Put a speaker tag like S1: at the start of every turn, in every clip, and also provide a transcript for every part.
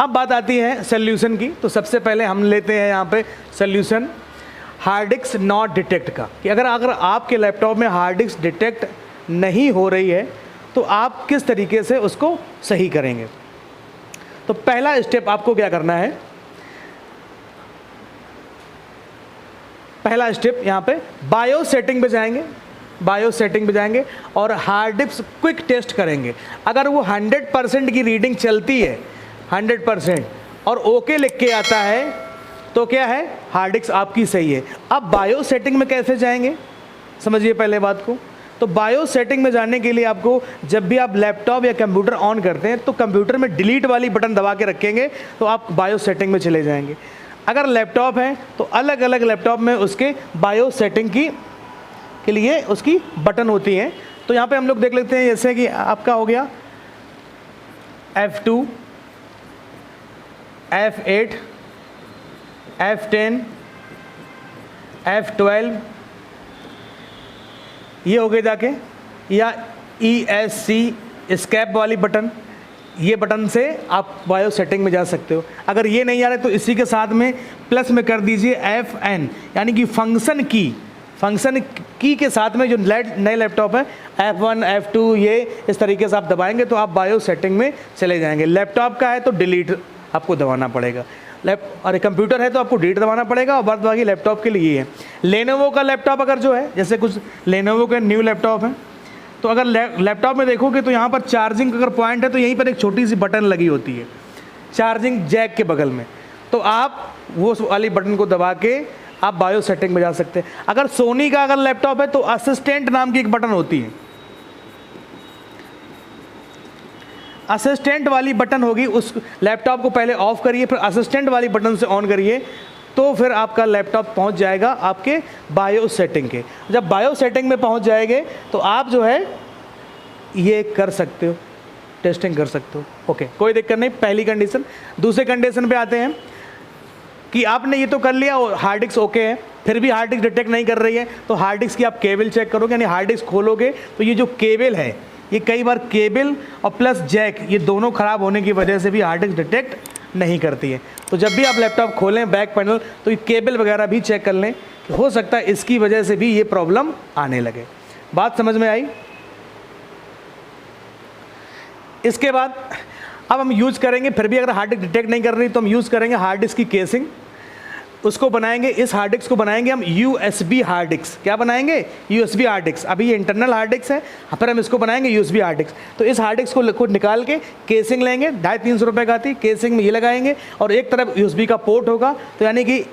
S1: अब बात आती है सोल्यूशन की। तो सबसे पहले हम लेते हैं यहाँ पे solution hard disk not detect का, कि अगर आपके लैपटॉप में हार्ड डिस्क डिटेक्ट नहीं हो रही है तो आप किस तरीके से उसको सही करेंगे। तो पहला स्टेप आपको क्या करना है, पहला स्टेप यहाँ पे बायो सेटिंग पे जाएंगे, बायो सेटिंग पे जाएंगे और हार्ड डिस्क क्विक टेस्ट करेंगे। अगर वो 100% की रीडिंग चलती है, 100% और ओके लिख के आता है तो क्या है, हार्ड डिस्क आपकी सही है। अब बायो सेटिंग में कैसे जाएंगे, समझिए पहले बात को। तो बायो सेटिंग में जाने के लिए आपको, जब भी आप लैपटॉप या कंप्यूटर ऑन करते हैं तो कंप्यूटर में डिलीट वाली बटन दबा के रखेंगे तो आप बायो सेटिंग में चले जाएंगे। अगर लैपटॉप है तो अलग अलग लैपटॉप में उसके बायो सेटिंग के लिए उसकी बटन होती हैं। तो यहाँ पे हम लोग देख लेते हैं, जैसे कि आपका हो गया F2, F8, F10, F12 ये हो गए जाके, या ESC एस्केप वाली बटन, ये बटन से आप बायो सेटिंग में जा सकते हो। अगर ये नहीं आ रहा है तो इसी के साथ में प्लस में कर दीजिए FN, यानी कि फंक्शन की के साथ में जो नए लैपटॉप है F1, F2 ये इस तरीके से आप दबाएंगे तो आप बायो सेटिंग में चले जाएंगे। लैपटॉप का है तो डिलीट आपको दबाना पड़ेगा, अरे कंप्यूटर है तो आपको डिलीट दबाना पड़ेगा, और बाद बाकी लैपटॉप के लिए है। लेनोवो का लैपटॉप अगर जो है, जैसे कुछ लेनोवो के न्यू लैपटॉप है, तो अगर लैपटॉप में देखोगे तो यहाँ पर चार्जिंग अगर पॉइंट है तो यहीं पर एक छोटी सी बटन लगी होती है चार्जिंग जैक के बगल में, तो आप वो वाली बटन को दबा के आप बायो सेटिंग में जा सकते हैं। अगर सोनी का अगर लैपटॉप है तो असिस्टेंट नाम की एक बटन होती है, असिस्टेंट वाली बटन होगी, उस लैपटॉप को पहले ऑफ करिए फिर असिस्टेंट वाली बटन से ऑन करिए, तो फिर आपका लैपटॉप पहुंच जाएगा आपके बायो सेटिंग के। जब बायो सेटिंग में पहुंच जाएंगे तो आप जो है ये कर सकते हो, टेस्टिंग कर सकते हो। ओके, कोई दिक्कत नहीं, पहली कंडीशन। दूसरे कंडीशन पे आते हैं कि आपने ये तो कर लिया, हार्ड डिस्क ओके है, फिर भी हार्ड डिस्क डिटेक्ट नहीं कर रही है, तो हार्ड डिस्क की आप केबल चेक करोगे, यानी हार्ड डिस्क खोलोगे तो ये जो केबल है, ये कई बार केबल और प्लस जैक ये दोनों ख़राब होने की वजह से भी हार्ड डिस्क डिटेक्ट नहीं करती है। तो जब भी आप लैपटॉप खोलें बैक पैनल तो ये केबल वगैरह भी चेक कर लें, कि हो सकता है इसकी वजह से भी ये प्रॉब्लम आने लगे। बात समझ में आई। इसके बाद अब हम यूज़ करेंगे, फिर भी अगर हार्ड डिस्क डिटेक्ट नहीं कर रही तो हम यूज़ करेंगे हार्ड डिस्क की केसिंग। उसको बनाएंगे, इस हार्ड डिस्क को बनाएंगे हम USB हार्ड डिस्क। क्या बनाएंगे? USB hard disk. अभी ये इंटरनल हार्ड डिस्क है, फिर हम इसको बनाएंगे USB हार्ड डिस्क। तो इस हार्ड डिस्क को निकाल के केसिंग लेंगे, 250-300 रुपये का आती, केसिंग में ये लगाएंगे और एक तरफ USB का पोर्ट होगा, तो यानी कि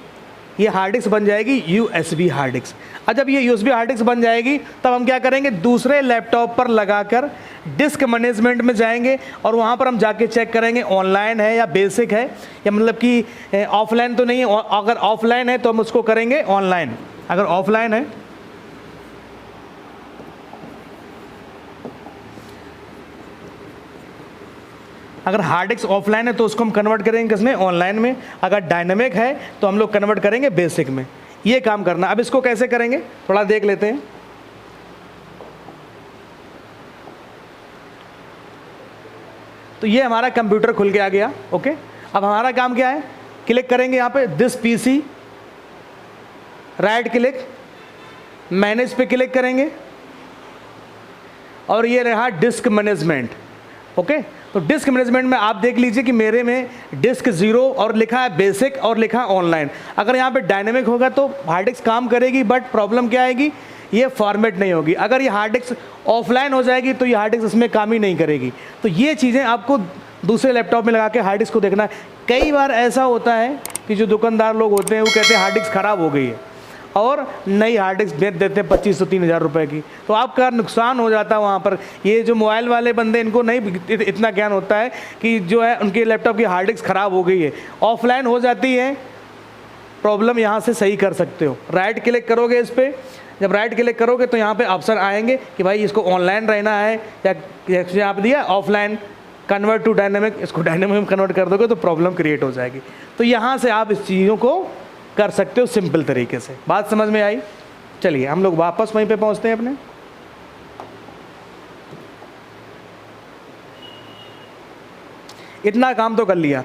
S1: ये हार्ड डिस्क बन जाएगी USB हार्ड डिस्क। और जब ये USB हार्ड डिस्क बन जाएगी तब हम क्या करेंगे, दूसरे लैपटॉप पर लगाकर डिस्क मैनेजमेंट में जाएंगे और वहाँ पर हम जाके चेक करेंगे ऑनलाइन है या बेसिक है, या मतलब कि ऑफलाइन तो नहीं है। अगर ऑफलाइन है तो हम उसको करेंगे ऑनलाइन, अगर ऑफलाइन है अगर हार्ड डिस्क ऑफलाइन है तो उसको हम कन्वर्ट करेंगे किसमें, ऑनलाइन में। अगर डायनेमिक है तो हम लोग कन्वर्ट करेंगे बेसिक में। ये काम करना। अब इसको कैसे करेंगे थोड़ा देख लेते हैं। तो ये हमारा कंप्यूटर खुल के आ गया। ओके, अब हमारा काम क्या है, क्लिक करेंगे यहाँ पे this PC, right click, manage पे क्लिक करेंगे और ये रहा डिस्क मैनेजमेंट। ओके, तो डिस्क मैनेजमेंट में आप देख लीजिए कि मेरे में डिस्क 0 और लिखा है बेसिक और लिखा है ऑनलाइन। अगर यहाँ पे डायनेमिक होगा तो हार्ड डिस्क काम करेगी, बट प्रॉब्लम क्या आएगी, ये फॉर्मेट नहीं होगी। अगर ये हार्ड डिस्क ऑफलाइन हो जाएगी तो ये हार्ड डिस्क इसमें काम ही नहीं करेगी। तो ये चीज़ें आपको दूसरे लैपटॉप में लगा के हार्ड डिस्क को देखना है। कई बार ऐसा होता है कि जो दुकानदार लोग होते हैं वो कहते हैं हार्ड डिस्क ख़राब हो गई है और नई हार्ड डिस्क बेच देते हैं 2500-3000 रुपये की, तो आपका नुकसान हो जाता है वहाँ पर। ये जो मोबाइल वाले बंदे, इनको नहीं इतना ज्ञान होता है कि जो है उनके लैपटॉप की हार्ड डिस्क ख़राब हो गई है, ऑफलाइन हो जाती है, प्रॉब्लम यहाँ से सही कर सकते हो। राइट क्लिक करोगे इस पर, जब राइट क्लिक करोगे तो यहाँ पे ऑप्शन आएंगे कि भाई इसको ऑनलाइन रहना है या यहाँ पे दिया ऑफलाइन, कन्वर्ट टू डायनेमिक, इसको डायनेमिक में कन्वर्ट कर दोगे तो प्रॉब्लम क्रिएट हो जाएगी। तो यहाँ से आप इस चीज़ों को कर सकते हो सिंपल तरीके से। बात समझ में आई। चलिए हम लोग वापस वहीं पे पहुँचते हैं अपने। इतना काम तो कर लिया।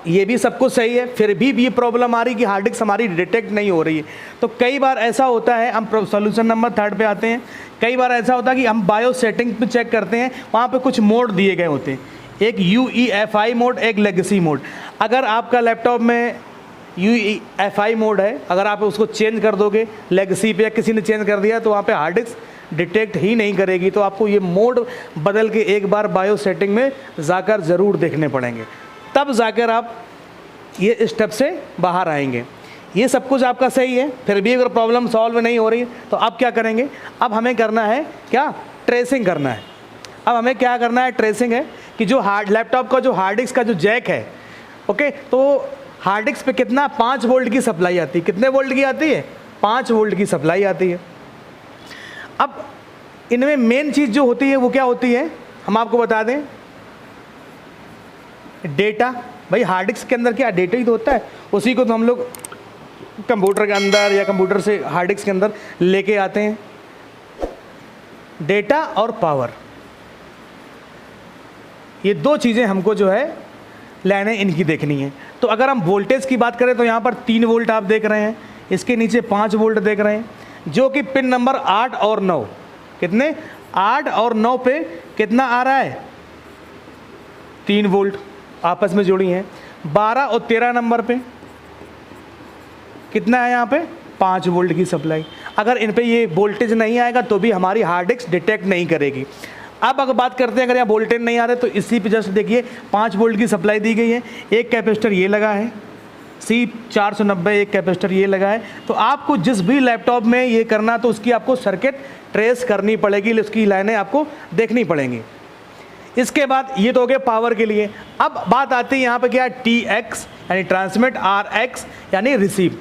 S1: ये भी सब कुछ सही है, फिर भी ये प्रॉब्लम आ रही कि हार्ड डिस्क हमारी डिटेक्ट नहीं हो रही है। तो कई बार ऐसा होता है, हम सोल्यूशन नंबर 3 पे आते हैं। कई बार ऐसा होता है कि हम बायो सेटिंग पे चेक करते हैं, वहाँ पे कुछ मोड दिए गए होते हैं, एक UEFI मोड, एक लेगेसी मोड। अगर आपका लैपटॉप में UEFI मोड है, अगर आप उसको चेंज कर दोगे लेगेसी पे या किसी ने चेंज कर दिया, तो वहाँ पे हार्ड डिस्क डिटेक्ट ही नहीं करेगी। तो आपको ये मोड बदल के एक बार बायो सेटिंग में जाकर ज़रूर देखने पड़ेंगे, तब जाकर आप ये स्टेप से बाहर आएंगे। ये सब कुछ आपका सही है, फिर भी अगर प्रॉब्लम सॉल्व नहीं हो रही तो आप क्या करेंगे? अब हमें करना है क्या? ट्रेसिंग करना है। अब हमें क्या करना है? ट्रेसिंग है कि जो लैपटॉप का जो हार्ड डिस्क का जो जैक है, ओके, तो हार्ड डिस्क पे कितना 5 वोल्ट की सप्लाई आती है। कितने वोल्ट की आती है? 5 वोल्ट की सप्लाई आती है। अब इनमें मेन चीज़ जो होती है वो क्या होती है, हम आपको बता दें, डेटा। भाई हार्ड डिस्क के अंदर क्या डेटा ही तो होता है, उसी को तो हम लोग कंप्यूटर के अंदर या कंप्यूटर से हार्ड डिस्क के अंदर लेके आते हैं। डेटा और पावर, ये 2 चीज़ें हमको जो है लाइनें इनकी देखनी है। तो अगर हम वोल्टेज की बात करें तो यहाँ पर 3 वोल्ट आप देख रहे हैं, इसके नीचे 5 वोल्ट देख रहे हैं, जो कि पिन नंबर 8 और 9, कितने 8 और 9 पे कितना आ रहा है? 3 वोल्ट आपस में जुड़ी हैं। 12 और 13 नंबर पे कितना है? यहाँ पे 5 वोल्ट की सप्लाई। अगर इन पे ये वोल्टेज नहीं आएगा तो भी हमारी हार्ड डिस्क डिटेक्ट नहीं करेगी। अब अगर बात करते हैं, अगर यहाँ वोल्टेज नहीं आ रहे तो इसी पे जस्ट देखिए 5 वोल्ट की सप्लाई दी गई है, एक कैपेसिटर ये लगा है, C490 एक कैपेसिटर ये लगा है। तो आपको जिस भी लैपटॉप में ये करना तो उसकी आपको सर्किट ट्रेस करनी पड़ेगी, उसकी लाइनें आपको देखनी पड़ेंगी। इसके बाद ये तो हो गया पावर के लिए। अब बात आती है यहाँ पे क्या? TX यानी ट्रांसमिट, RX यानी रिसीव।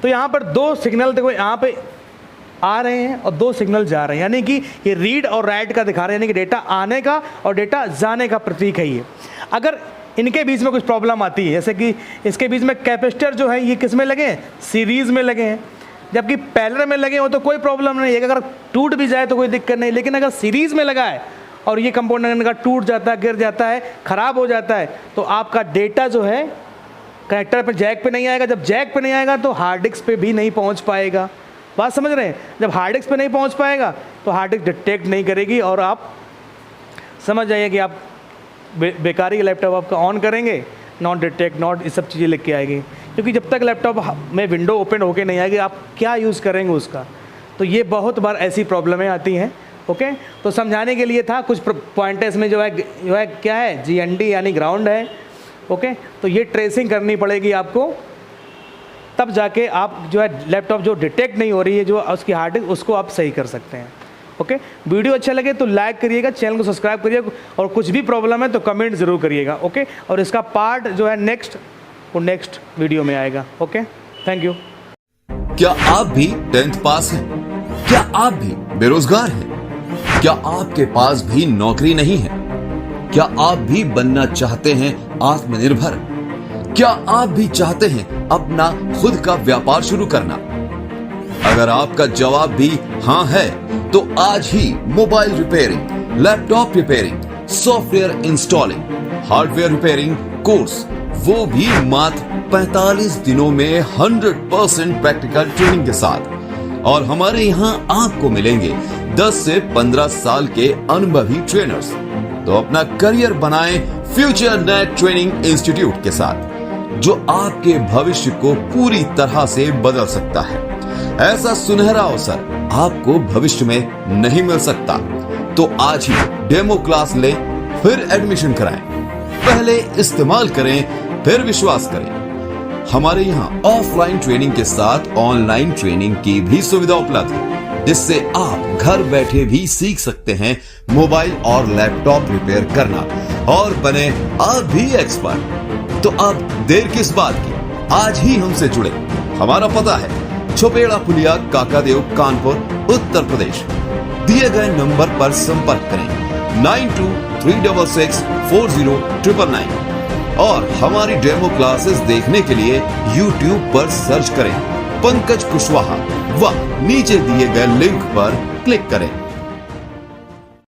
S1: तो यहाँ पर 2 सिग्नल देखो यहाँ पे आ रहे हैं और 2 सिग्नल जा रहे हैं, यानी कि ये रीड और राइट का दिखा रहे हैं, यानी कि डेटा आने का और डेटा जाने का प्रतीक है ये। अगर इनके बीच में कुछ प्रॉब्लम आती है, जैसे कि इसके बीच में कैपेसिटर जो है ये किस में लगे हैं? सीरीज़ में लगे हैं, जबकि पैरेलल में लगे हो तो कोई प्रॉब्लम नहीं है, अगर टूट भी जाए तो कोई दिक्कत नहीं। लेकिन अगर सीरीज़ में लगा है और ये कंपोनेंट का टूट जाता है, गिर जाता है, ख़राब हो जाता है, तो आपका डेटा जो है कनेक्टर पर जैक पे नहीं आएगा। जब जैक पे नहीं आएगा तो हार्ड डिस्क पे भी नहीं पहुंच पाएगा। बात समझ रहे हैं? जब हार्ड डिस्क पे नहीं पहुंच पाएगा तो हार्ड डिस्क डिटेक्ट नहीं करेगी और आप समझ जाइए कि आप बेकारी लैपटॉप आपका ऑन करेंगे, नॉट डिटेक्ट, नॉट, इस सब चीज़ें लिख के आएगी। क्योंकि जब तक लैपटॉप में विंडो ओपन होके नहीं आएगी आप क्या यूज़ करेंगे उसका। तो ये बहुत बार ऐसी प्रॉब्लमें आती हैं। ओके, तो समझाने के लिए था, कुछ पॉइंट इसमें जो है क्या है? GND यानी ग्राउंड है। ओके, तो ये ट्रेसिंग करनी पड़ेगी आपको, तब जाके आप जो है लैपटॉप जो डिटेक्ट नहीं हो रही है जो उसकी हार्ड डिस्क, उसको आप सही कर सकते हैं। ओके, वीडियो अच्छा लगे तो लाइक करिएगा, चैनल को सब्सक्राइब करिएगा, और कुछ भी प्रॉब्लम है तो कमेंट ज़रूर करिएगा। ओके, और इसका पार्ट जो है नेक्स्ट वीडियो में आएगा। Okay, thank you.
S2: क्या आप भी 10th पास हैं? क्या आप भी बेरोजगार हैं? क्या आपके पास भी नौकरी नहीं है? क्या आप भी बनना चाहते हैं आत्मनिर्भर? क्या आप भी चाहते हैं अपना खुद का व्यापार शुरू करना? अगर आपका जवाब भी हाँ है तो आज ही mobile repairing, laptop repairing, software installing, hardware repairing course, वो भी मात्र 45 दिनों में 100% प्रैक्टिकल ट्रेनिंग के साथ। और हमारे यहाँ आपको मिलेंगे 10 से 15 साल के अनुभवी ट्रेनर्स। तो अपना करियर बनाएं फ्यूचर नेट ट्रेनिंग इंस्टीट्यूट के साथ, जो आपके भविष्य को पूरी तरह से बदल सकता है। ऐसा सुनहरा अवसर आपको भविष्य में नहीं मिल सकता। तो आज ही डेमो क्लास लें, फिर एडमिशन कराएं। पहले इस्तेमाल करें, फिर विश्वास करें। हमारे यहाँ ऑफलाइन ट्रेनिंग के साथ ऑनलाइन ट्रेनिंग की भी सुविधा उपलब्ध है, जिससे आप घर बैठे भी सीख सकते हैं मोबाइल और लैपटॉप रिपेयर करना और बने आप भी एक्सपर्ट। तो अब देर किस बात की, आज ही हमसे जुड़े। हमारा पता है छोपेड़ा पुलिया, काकादेव, कानपुर, उत्तर प्रदेश। दिए गए नंबर पर संपर्क करें 9236640999 और हमारी डेमो क्लासेस देखने के लिए YouTube पर सर्च करें पंकज कुशवाहा व नीचे दिए गए लिंक पर क्लिक करें।